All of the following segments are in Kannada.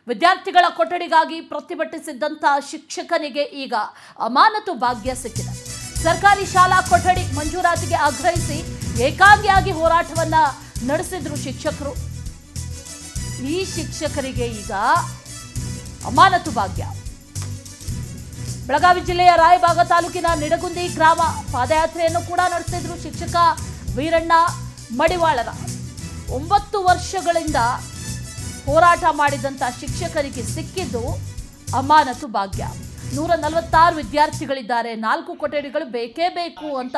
ವಿದ್ಯಾರ್ಥಿಗಳ ಕೊಠಡಿಗಾಗಿ ಪ್ರತಿಭಟಿಸಿದ್ದಂಥ ಶಿಕ್ಷಕನಿಗೆ ಈಗ ಅಮಾನತು ಭಾಗ್ಯ ಸಿಕ್ಕಿದೆ. ಸರ್ಕಾರಿ ಶಾಲಾ ಕೊಠಡಿ ಮಂಜೂರಾತಿಗೆ ಆಗ್ರಹಿಸಿ ಏಕಾಂಗಿಯಾಗಿ ಹೋರಾಟವನ್ನ ನಡೆಸಿದ್ರು ಶಿಕ್ಷಕರು. ಈ ಶಿಕ್ಷಕರಿಗೆ ಈಗ ಅಮಾನತು ಭಾಗ್ಯ. ಬೆಳಗಾವಿ ಜಿಲ್ಲೆಯ ರಾಯಬಾಗ ತಾಲೂಕಿನ ನಿಡಗುಂದಿ ಗ್ರಾಮ ಪಾದಯಾತ್ರೆಯನ್ನು ಕೂಡ ನಡೆಸಿದ್ರು ಶಿಕ್ಷಕ ವೀರಣ್ಣ ಮಡಿವಾಳರ. 9 ವರ್ಷಗಳಿಂದ ಹೋರಾಟ ಮಾಡಿದಂಥ ಶಿಕ್ಷಕರಿಗೆ ಸಿಕ್ಕಿದ್ದು ಅಮಾನತು ಭಾಗ್ಯ. 146 ವಿದ್ಯಾರ್ಥಿಗಳಿದ್ದಾರೆ. 4 ಕೊಠಡಿಗಳು ಬೇಕೇ ಬೇಕು ಅಂತ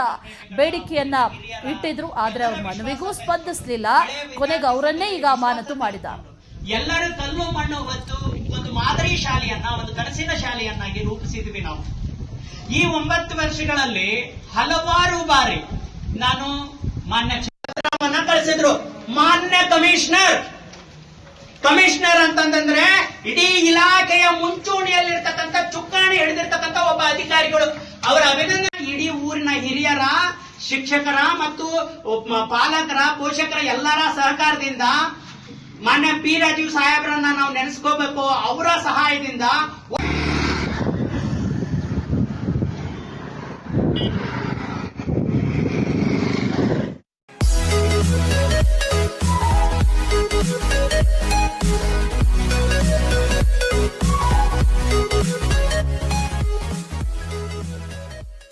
ಬೇಡಿಕೆಯನ್ನ ಇಟ್ಟಿದ್ರು. ಆದ್ರೆ ಅವ್ರ ಮನವಿಗೂ ಸ್ಪಂದಿಸಲಿಲ್ಲ. ಕೊನೆಗೆ ಅವರನ್ನೇ ಈಗ ಅಮಾನತು ಮಾಡಿದ್ದಾರೆ. ಎಲ್ಲರೂ ಕಲ್ಲು ಮಣ್ಣು ಹೊತ್ತು ಒಂದು ಮಾದರಿ ಶಾಲೆಯನ್ನ, ಒಂದು ಕನಸಿನ ಶಾಲೆಯನ್ನಾಗಿ ರೂಪಿಸಿದ್ವಿ ನಾವು. ಈ 9 ವರ್ಷಗಳಲ್ಲಿ ಹಲವಾರು ಬಾರಿ ನಾನು ಮಾನ್ಯ ಕ್ಷೇತ್ರವನ್ನ ಕಳಿಸಿದ್ರು. ಮಾನ್ಯ ಕಮಿಷನರ್ ಅಂತಂದ್ರೆ ಇಡೀ ಇಲಾಖೆಯ ಮುಂಚೂಣಿಯಲ್ಲಿರ್ತಕ್ಕಂಥ ಚುಕ್ಕಾಣಿ ಹಿಡಿದಿರ್ತಕ್ಕಂಥ ಒಬ್ಬ ಅಧಿಕಾರಿಗಳು. ಅವರ ಅಭಿನಂದನೆ ಇಡೀ ಊರಿನ ಹಿರಿಯರ, ಶಿಕ್ಷಕರ ಮತ್ತು ಪಾಲಕರ, ಪೋಷಕರ ಎಲ್ಲರ ಸಹಕಾರದಿಂದ, ಮಾನ್ಯ ಪಿ ರಾಜೀವ್ ಸಾಹೇಬ್ರನ್ನ ನಾವು ನೆನೆಸ್ಕೋಬೇಕು. ಅವರ ಸಹಾಯದಿಂದ